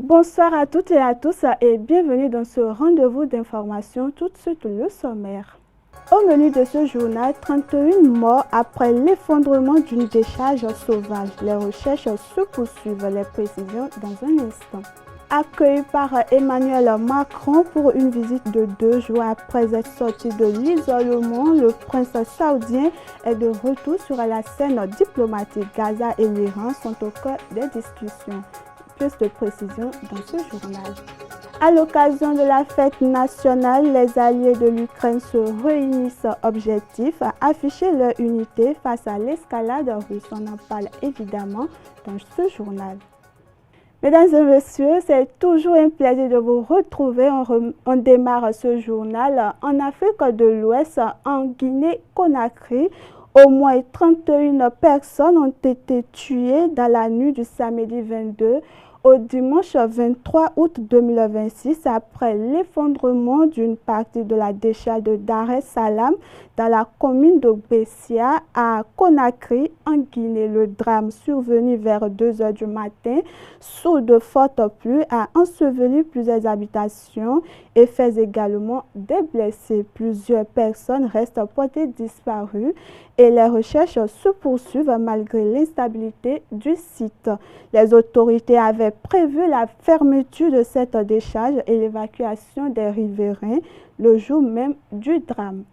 Bonsoir à toutes et à tous et bienvenue dans ce rendez-vous d'information. Tout de suite le sommaire. Au menu de ce journal, 31 morts après l'effondrement d'une décharge sauvage. Les recherches se poursuivent, les précisions dans un instant. Accueilli par Emmanuel Macron pour une visite de 2 jours après être sorti de l'isolement, le prince saoudien est de retour sur la scène diplomatique. Gaza et l'Iran sont au cœur des discussions. Plus de précisions dans ce journal. À l'occasion de la fête nationale, les alliés de l'Ukraine se réunissent. Objectif, afficher leur unité face à l'escalade russe. On en parle évidemment dans ce journal. Mesdames et messieurs, c'est toujours un plaisir de vous retrouver. On démarre ce journal en Afrique de l'Ouest, en Guinée-Conakry. Au moins 31 personnes ont été tuées dans la nuit du samedi 22 au dimanche 23 août 2026 après l'effondrement d'une partie de la décharge de Dar es Salaam dans la commune de Bessia à Conakry en Guinée. Le drame survenu vers 2 heures du matin sous de fortes pluies a enseveli plusieurs habitations et fait également des blessés. Plusieurs personnes restent portées disparues et les recherches se poursuivent malgré l'instabilité du site. Les autorités avaient prévu la fermeture de cette décharge et l'évacuation des riverains le jour même du drame.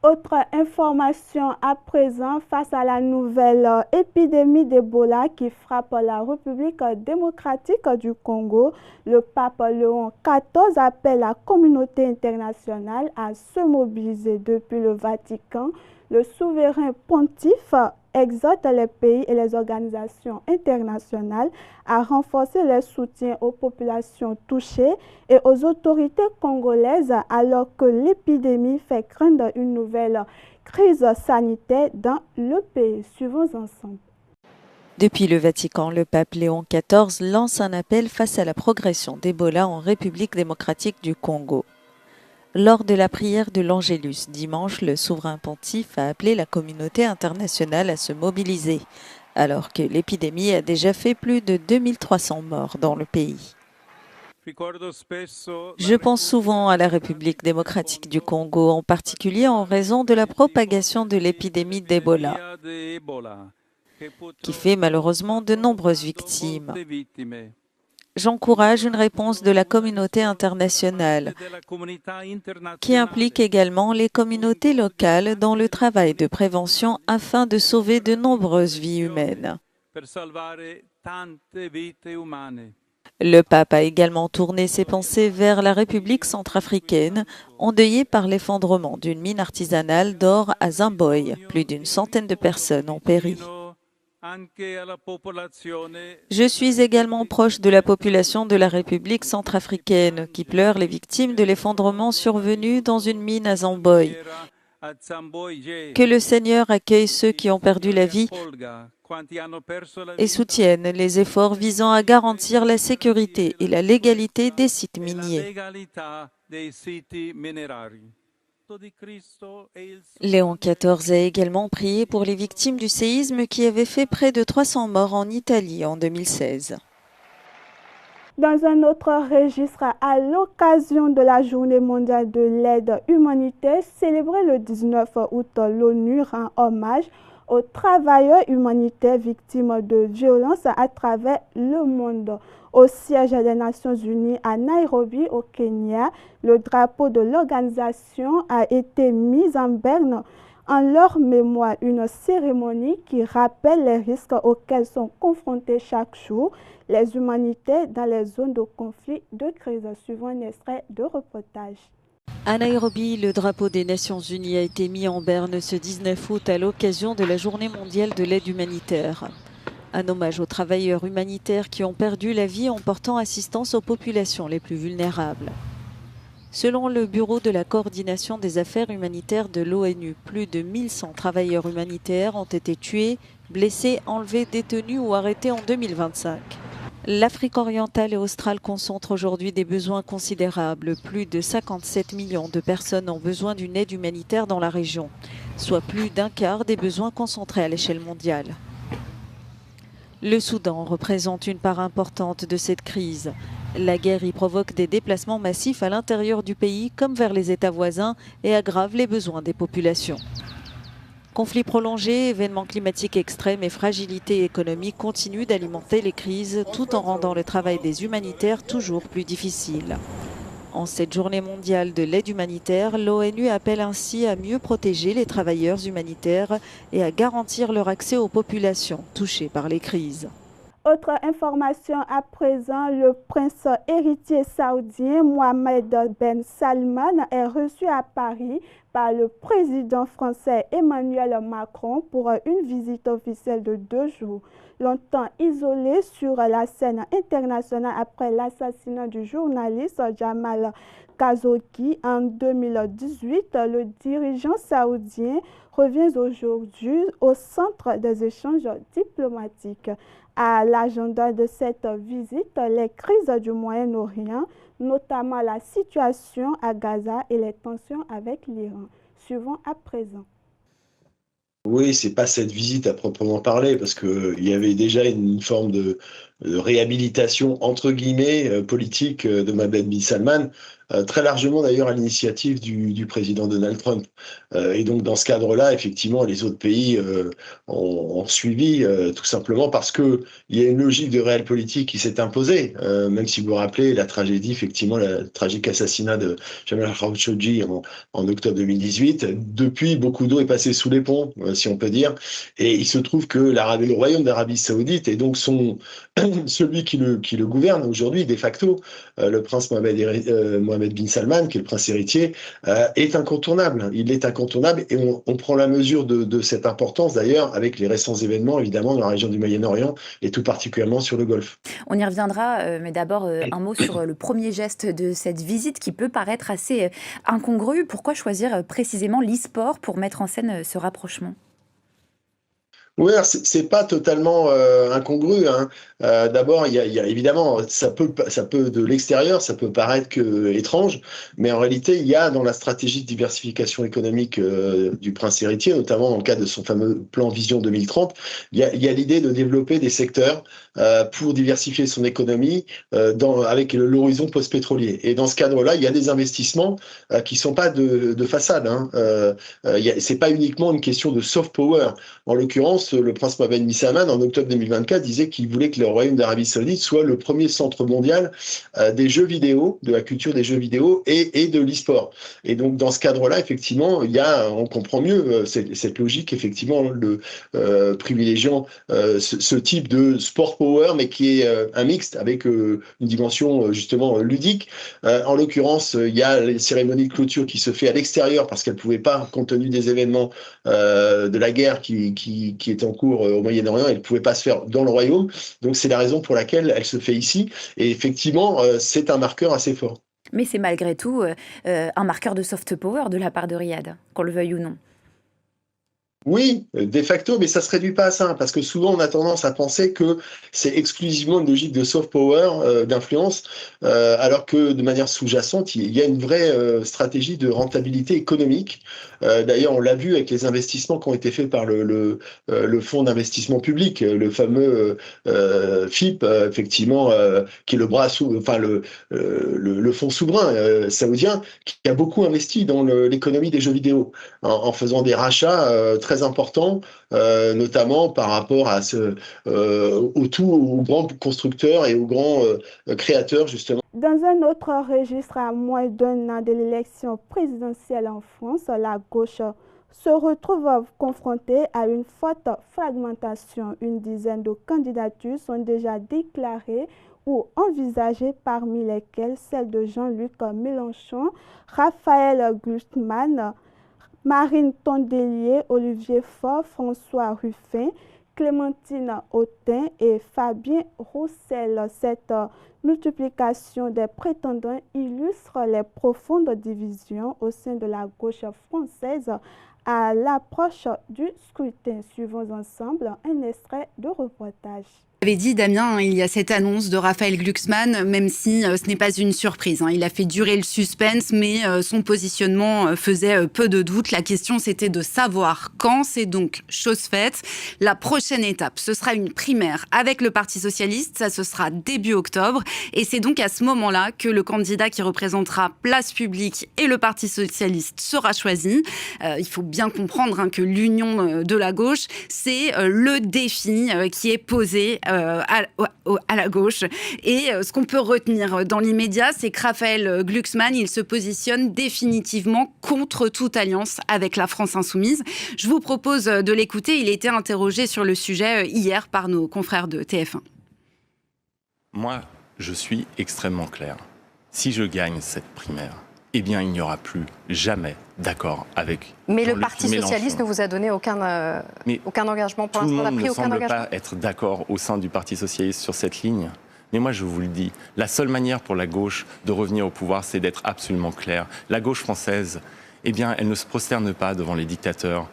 Autre information à présent, face à la nouvelle épidémie d'Ebola qui frappe la République démocratique du Congo, le pape Léon XIV appelle la communauté internationale à se mobiliser. Depuis le Vatican, le souverain pontife exhorte les pays et les organisations internationales à renforcer leur soutien aux populations touchées et aux autorités congolaises alors que l'épidémie fait craindre une nouvelle crise sanitaire dans le pays. Suivons ensemble. Depuis le Vatican, le pape Léon XIV lance un appel face à la progression d'Ebola en République démocratique du Congo. Lors de la prière de l'Angélus dimanche, le souverain pontife a appelé la communauté internationale à se mobiliser, alors que l'épidémie a déjà fait plus de 2300 morts dans le pays. Je pense souvent à la République démocratique du Congo, en particulier en raison de la propagation de l'épidémie d'Ebola, qui fait malheureusement de nombreuses victimes. J'encourage une réponse de la communauté internationale, qui implique également les communautés locales dans le travail de prévention afin de sauver de nombreuses vies humaines. Le pape a également tourné ses pensées vers la République centrafricaine, endeuillée par l'effondrement d'une mine artisanale d'or à Zimboy. Plus d'une centaine de personnes ont péri. Je suis également proche de la population de la République centrafricaine qui pleure les victimes de l'effondrement survenu dans une mine à Zimboy. Que le Seigneur accueille ceux qui ont perdu la vie et soutienne les efforts visant à garantir la sécurité et la légalité des sites miniers. Léon XIV a également prié pour les victimes du séisme qui avait fait près de 300 morts en Italie en 2016. Dans un autre registre, à l'occasion de la Journée mondiale de l'aide humanitaire célébrée le 19 août, l'ONU rend hommage aux travailleurs humanitaires victimes de violences à travers le monde. Au siège des Nations Unies à Nairobi, au Kenya, le drapeau de l'organisation a été mis en berne en leur mémoire, une cérémonie qui rappelle les risques auxquels sont confrontés chaque jour les humanitaires dans les zones de conflit de crise. Suivant un extrait de reportage. À Nairobi, le drapeau des Nations Unies a été mis en berne ce 19 août à l'occasion de la Journée mondiale de l'aide humanitaire. Un hommage aux travailleurs humanitaires qui ont perdu la vie en portant assistance aux populations les plus vulnérables. Selon le Bureau de la coordination des affaires humanitaires de l'ONU, plus de 1100 travailleurs humanitaires ont été tués, blessés, enlevés, détenus ou arrêtés en 2025. L'Afrique orientale et australe concentrent aujourd'hui des besoins considérables. Plus de 57 millions de personnes ont besoin d'une aide humanitaire dans la région, soit plus d'un quart des besoins concentrés à l'échelle mondiale. Le Soudan représente une part importante de cette crise. La guerre y provoque des déplacements massifs à l'intérieur du pays comme vers les États voisins et aggrave les besoins des populations. Conflits prolongés, événements climatiques extrêmes et fragilité économique continuent d'alimenter les crises tout en rendant le travail des humanitaires toujours plus difficile. En cette journée mondiale de l'aide humanitaire, l'ONU appelle ainsi à mieux protéger les travailleurs humanitaires et à garantir leur accès aux populations touchées par les crises. Autre information à présent, le prince héritier saoudien Mohammed Ben Salman est reçu à Paris par le président français Emmanuel Macron pour une visite officielle de 2 jours. Longtemps isolé sur la scène internationale après l'assassinat du journaliste Jamal Khashoggi en 2018, le dirigeant saoudien revient aujourd'hui au centre des échanges diplomatiques. À l'agenda de cette visite, les crises du Moyen-Orient, notamment la situation à Gaza et les tensions avec l'Iran. Suivons à présent. Oui, c'est pas cette visite à proprement parler, parce qu'il y avait déjà une forme de réhabilitation, entre guillemets, politique de Mohammed bin Salman, très largement d'ailleurs à l'initiative du président Donald Trump. Et donc dans ce cadre-là, effectivement, les autres pays ont suivi, tout simplement parce que il y a une logique de réelle politique qui s'est imposée, même si vous vous rappelez la tragédie, effectivement, le tragique assassinat de Jamal Khashoggi en octobre 2018. Depuis, beaucoup d'eau est passée sous les ponts, si on peut dire. Et il se trouve que le royaume d'Arabie Saoudite est donc celui qui le gouverne aujourd'hui, de facto, le prince Mohammed bin Salman, qui est le prince héritier, est incontournable. Il est incontournable et on prend la mesure de cette importance d'ailleurs avec les récents événements, évidemment, dans la région du Moyen-Orient et tout particulièrement sur le Golfe. On y reviendra, mais d'abord un mot sur le premier geste de cette visite qui peut paraître assez incongru. Pourquoi choisir précisément l'e-sport pour mettre en scène ce rapprochement ? Oui, c'est pas totalement incongru, hein. D'abord, il y a évidemment, ça peut de l'extérieur, ça peut paraître étrange, mais en réalité, il y a dans la stratégie de diversification économique du prince héritier, notamment dans le cadre de son fameux plan Vision 2030, il y a l'idée de développer des secteurs pour diversifier son économie avec l'horizon post-pétrolier. Et dans ce cadre-là, il y a des investissements qui sont pas de façade, hein. C'est pas uniquement une question de soft power. En l'occurrence, le prince Mohammed bin Salman, en octobre 2024, disait qu'il voulait que le royaume d'Arabie Saoudite soit le premier centre mondial des jeux vidéo, de la culture des jeux vidéo et de l'e-sport. Et donc, dans ce cadre-là, effectivement, on comprend mieux cette logique, effectivement, privilégiant ce type de sport power, mais qui est un mixte avec une dimension, justement, ludique. En l'occurrence, il y a les cérémonies de clôture qui se fait à l'extérieur parce qu'elle ne pouvait pas, compte tenu des événements de la guerre qui est en cours au Moyen-Orient, elle ne pouvait pas se faire dans le royaume. Donc c'est la raison pour laquelle elle se fait ici. Et effectivement, c'est un marqueur assez fort. Mais c'est malgré tout un marqueur de soft power de la part de Riyad, qu'on le veuille ou non. Oui, de facto, mais ça se réduit pas à ça, parce que souvent on a tendance à penser que c'est exclusivement une logique de soft power, d'influence, alors que de manière sous-jacente, il y a une vraie stratégie de rentabilité économique. D'ailleurs, on l'a vu avec les investissements qui ont été faits par le fonds d'investissement public, le fameux FIP, effectivement, qui est le fonds souverain saoudien, qui a beaucoup investi dans l'économie des jeux vidéo, en faisant des rachats très important, notamment par rapport à aux grands constructeurs et aux grands créateurs, justement. Dans un autre registre, à moins d'un an de l'élection présidentielle en France, la gauche se retrouve confrontée à une forte fragmentation. Une dizaine de candidatures sont déjà déclarées ou envisagées, parmi lesquelles celle de Jean-Luc Mélenchon, Raphaël Glucksmann, Marine Tondelier, Olivier Faure, François Ruffin, Clémentine Autain et Fabien Roussel. Cette multiplication des prétendants illustre les profondes divisions au sein de la gauche française à l'approche du scrutin. Suivons ensemble un extrait de reportage. Vous avez dit, Damien, il y a cette annonce de Raphaël Glucksmann, même si ce n'est pas une surprise. Il a fait durer le suspense, mais son positionnement faisait peu de doute. La question, c'était de savoir quand. C'est donc chose faite. La prochaine étape, ce sera une primaire avec le Parti socialiste. Ça, ce sera début octobre. Et c'est donc à ce moment-là que le candidat qui représentera Place Publique et le Parti socialiste sera choisi. Il faut bien comprendre que l'union de la gauche, c'est le défi qui est posé à la gauche. Et ce qu'on peut retenir dans l'immédiat, c'est que Raphaël Glucksmann, il se positionne définitivement contre toute alliance avec la France insoumise. Je vous propose de l'écouter. Il a été interrogé sur le sujet hier par nos confrères de TF1. Moi, je suis extrêmement clair. Si je gagne cette primaire, eh bien, il n'y aura plus jamais d'accord avec Mais Jean-Luc le Parti Mélenchon. socialiste ne vous a donné aucun engagement pour l'instant. Tout le monde ne semble pas être d'accord au sein du Parti socialiste sur cette ligne. Mais moi, je vous le dis, la seule manière pour la gauche de revenir au pouvoir, c'est d'être absolument clair. La gauche française, eh bien, elle ne se prosterne pas devant les dictateurs.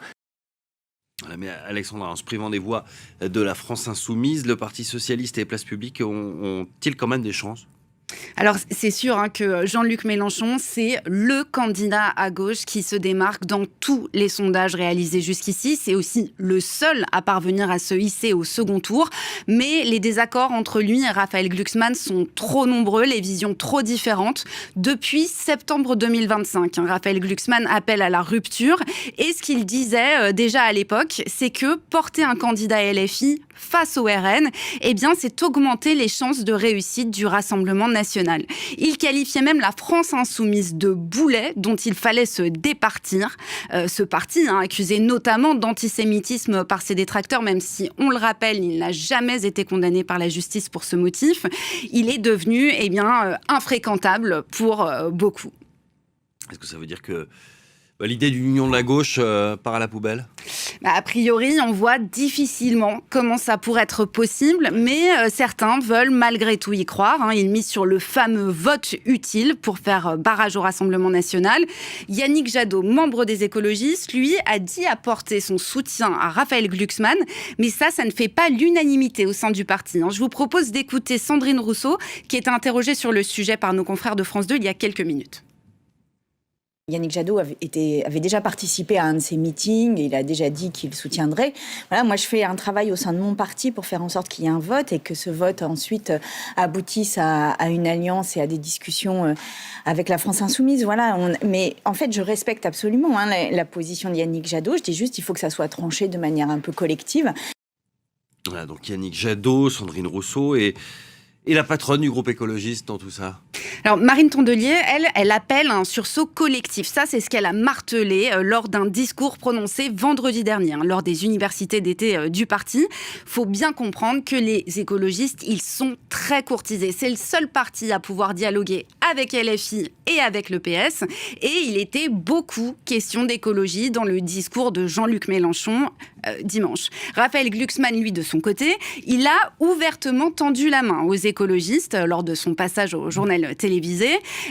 Voilà, mais Alexandra, en se privant des voix de la France insoumise, le Parti socialiste et les places publiques ont-ils quand même des chances ? Alors, c'est sûr que Jean-Luc Mélenchon, c'est le candidat à gauche qui se démarque dans tous les sondages réalisés jusqu'ici. C'est aussi le seul à parvenir à se hisser au second tour. Mais les désaccords entre lui et Raphaël Glucksmann sont trop nombreux, les visions trop différentes. Depuis septembre 2025, Raphaël Glucksmann appelle à la rupture. Et ce qu'il disait déjà à l'époque, c'est que porter un candidat LFI face au RN, eh bien, c'est augmenter les chances de réussite du Rassemblement national. Il qualifiait même la France insoumise de boulet dont il fallait se départir. Ce parti, accusé notamment d'antisémitisme par ses détracteurs, même si, on le rappelle, il n'a jamais été condamné par la justice pour ce motif, il est devenu infréquentable pour beaucoup. Est-ce que ça veut dire que l'idée d'une union de la gauche part à la poubelle ? A priori, on voit difficilement comment ça pourrait être possible, mais certains veulent malgré tout y croire. Ils misent sur le fameux vote utile pour faire barrage au Rassemblement national. Yannick Jadot, membre des écologistes, lui, a dit apporter son soutien à Raphaël Glucksmann, mais ça ne fait pas l'unanimité au sein du parti. Je vous propose d'écouter Sandrine Rousseau, qui est interrogée sur le sujet par nos confrères de France 2 il y a quelques minutes. Yannick Jadot avait déjà participé à un de ces meetings et il a déjà dit qu'il soutiendrait. Voilà, moi, je fais un travail au sein de mon parti pour faire en sorte qu'il y ait un vote et que ce vote ensuite aboutisse à une alliance et à des discussions avec la France insoumise. Voilà, mais en fait, je respecte absolument la position de Yannick Jadot. Je dis juste qu'il faut que ça soit tranché de manière un peu collective. Voilà, donc Yannick Jadot, Sandrine Rousseau et la patronne du groupe écologiste dans tout ça. Alors, Marine Tondelier, elle appelle un sursaut collectif. Ça, c'est ce qu'elle a martelé lors d'un discours prononcé vendredi dernier, lors des universités d'été du parti. Faut bien comprendre que les écologistes, ils sont très courtisés. C'est le seul parti à pouvoir dialoguer avec LFI et avec le PS. Et il était beaucoup question d'écologie dans le discours de Jean-Luc Mélenchon dimanche. Raphaël Glucksmann, lui, de son côté, il a ouvertement tendu la main aux écologistes lors de son passage au journal télévisé.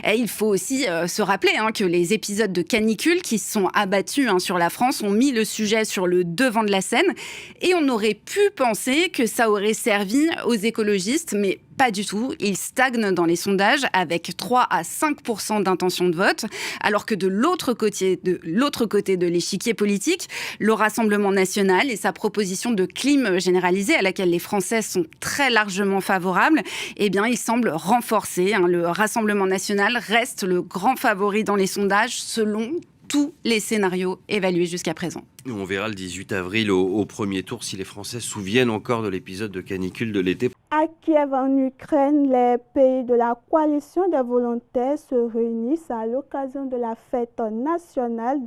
Et il faut aussi se rappeler que les épisodes de canicule qui se sont abattus sur la France ont mis le sujet sur le devant de la scène. Et on aurait pu penser que ça aurait servi aux écologistes, mais pas du tout. Ils stagnent dans les sondages avec 3 à 5% d'intention de vote, alors que de l'autre côté de l'échiquier politique, le Rassemblement national et sa proposition de clim généralisée à laquelle les Français sont très largement favorables, eh bien, il semble renforcer. Le Rassemblement national reste le grand favori dans les sondages selon tous les scénarios évalués jusqu'à présent. On verra le 18 avril au premier tour si les Français se souviennent encore de l'épisode de canicule de l'été. À Kiev, en Ukraine, les pays de la coalition des volontaires se réunissent à l'occasion de la fête nationale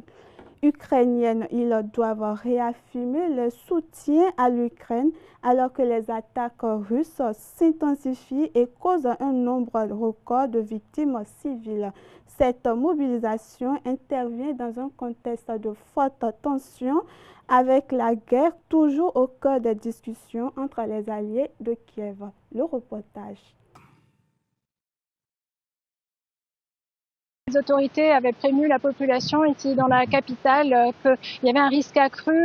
ukrainienne. Ils doivent réaffirmer leur soutien à l'Ukraine alors que les attaques russes s'intensifient et causent un nombre record de victimes civiles. Cette mobilisation intervient dans un contexte de forte tension avec la guerre toujours au cœur des discussions entre les alliés de Kiev. Le reportage. Les autorités avaient prévenu la population ici dans la capitale qu'il y avait un risque accru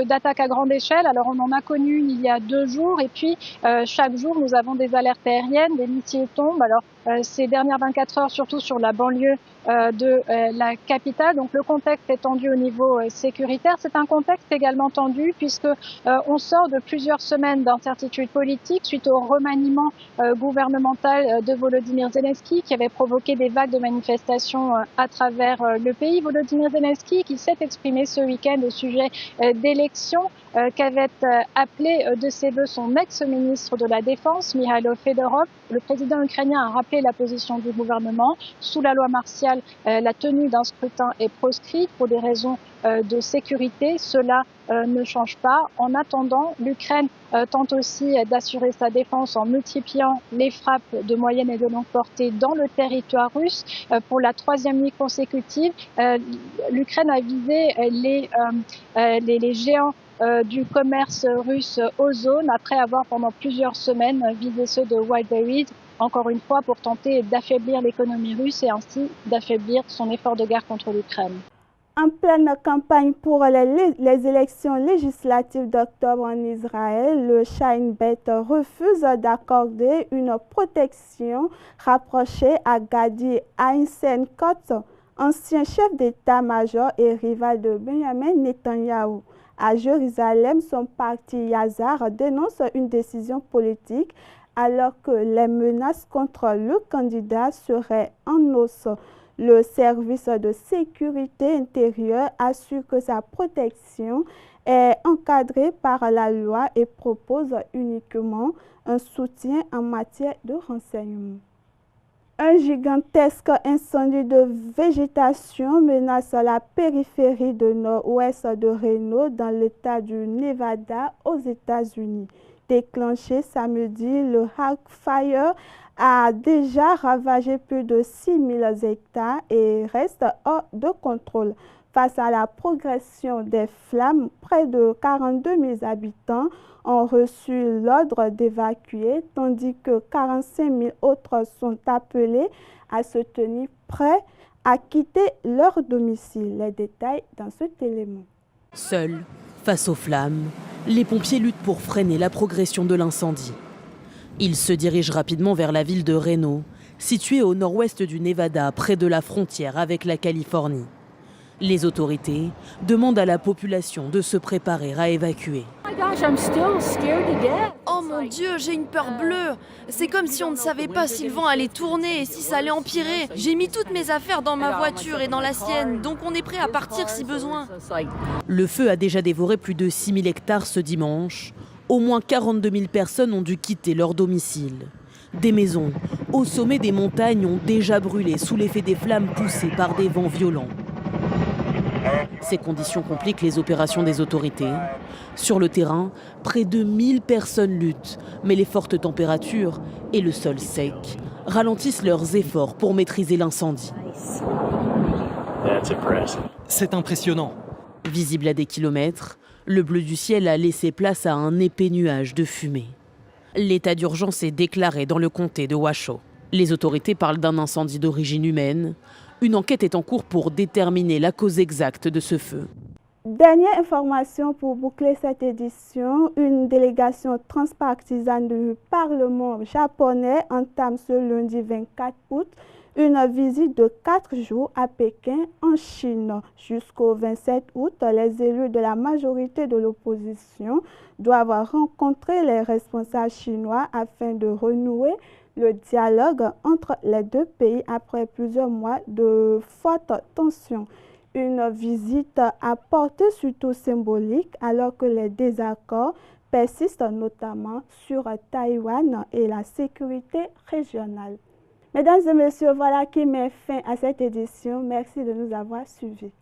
d'attaque à grande échelle. Alors on en a connu une il y a 2 jours et puis chaque jour nous avons des alertes aériennes, des missiles tombent. Alors ces dernières 24 heures surtout sur la banlieue de la capitale. Donc le contexte est tendu au niveau sécuritaire. C'est un contexte également tendu puisque on sort de plusieurs semaines d'incertitude politique suite au remaniement gouvernemental de Volodymyr Zelensky qui avait provoqué des vagues de manifestations à travers le pays. Volodymyr Zelensky qui s'est exprimé ce week-end au sujet d'élections qu'avait appelé de ses voeux son ex-ministre de la Défense, Mikhailo Fedorov. Le président ukrainien a rappelé la position du gouvernement. Sous la loi martiale, la tenue d'un scrutin est proscrite pour des raisons de sécurité. Cela ne change pas. En attendant, l'Ukraine tente aussi d'assurer sa défense en multipliant les frappes de moyenne et de longue portée dans le territoire russe. Pour la 3e nuit consécutive, l'Ukraine a visé les géants du commerce russe Ozone après avoir pendant plusieurs semaines visé ceux de Wildberries, encore une fois pour tenter d'affaiblir l'économie russe et ainsi d'affaiblir son effort de guerre contre l'Ukraine. En pleine campagne pour les élections législatives d'octobre en Israël, le Shin Bet refuse d'accorder une protection rapprochée à Gadi Eisenkot, ancien chef d'état-major et rival de Benjamin Netanyahou. À Jérusalem, son parti Yazar dénonce une décision politique alors que les menaces contre le candidat seraient en hausse. Le service de sécurité intérieure assure que sa protection est encadrée par la loi et propose uniquement un soutien en matière de renseignement. Un gigantesque incendie de végétation menace la périphérie de nord-ouest de Reno dans l'État du Nevada aux États-Unis. Déclenché samedi, le Hawk Fire a déjà ravagé plus de 6000 hectares et reste hors de contrôle. Face à la progression des flammes, près de 42 000 habitants ont reçu l'ordre d'évacuer, tandis que 45 000 autres sont appelés à se tenir prêts à quitter leur domicile. Les détails dans cet élément. Seuls, face aux flammes, les pompiers luttent pour freiner la progression de l'incendie. Ils se dirigent rapidement vers la ville de Reno, située au nord-ouest du Nevada, près de la frontière avec la Californie. Les autorités demandent à la population de se préparer à évacuer. Oh mon Dieu, j'ai une peur bleue. C'est comme si on ne savait pas si le vent allait tourner et si ça allait empirer. J'ai mis toutes mes affaires dans ma voiture et dans la sienne, donc on est prêt à partir si besoin. Le feu a déjà dévoré plus de 6000 hectares ce dimanche. Au moins 42 000 personnes ont dû quitter leur domicile. Des maisons au sommet des montagnes ont déjà brûlé sous l'effet des flammes poussées par des vents violents. Ces conditions compliquent les opérations des autorités. Sur le terrain, près de 1000 personnes luttent, mais les fortes températures et le sol sec ralentissent leurs efforts pour maîtriser l'incendie. C'est impressionnant. Visible à des kilomètres, le bleu du ciel a laissé place à un épais nuage de fumée. L'état d'urgence est déclaré dans le comté de Washoe. Les autorités parlent d'un incendie d'origine humaine. Une enquête est en cours pour déterminer la cause exacte de ce feu. Dernière information pour boucler cette édition, une délégation transpartisane du Parlement japonais entame ce lundi 24 août une visite de 4 jours à Pékin en Chine. Jusqu'au 27 août, les élus de la majorité de l'opposition doivent rencontrer les responsables chinois afin de renouer le dialogue entre les deux pays après plusieurs mois de fortes tensions. Une visite à portée surtout symbolique alors que les désaccords persistent notamment sur Taïwan et la sécurité régionale. Mesdames et messieurs, voilà qui met fin à cette édition. Merci de nous avoir suivis.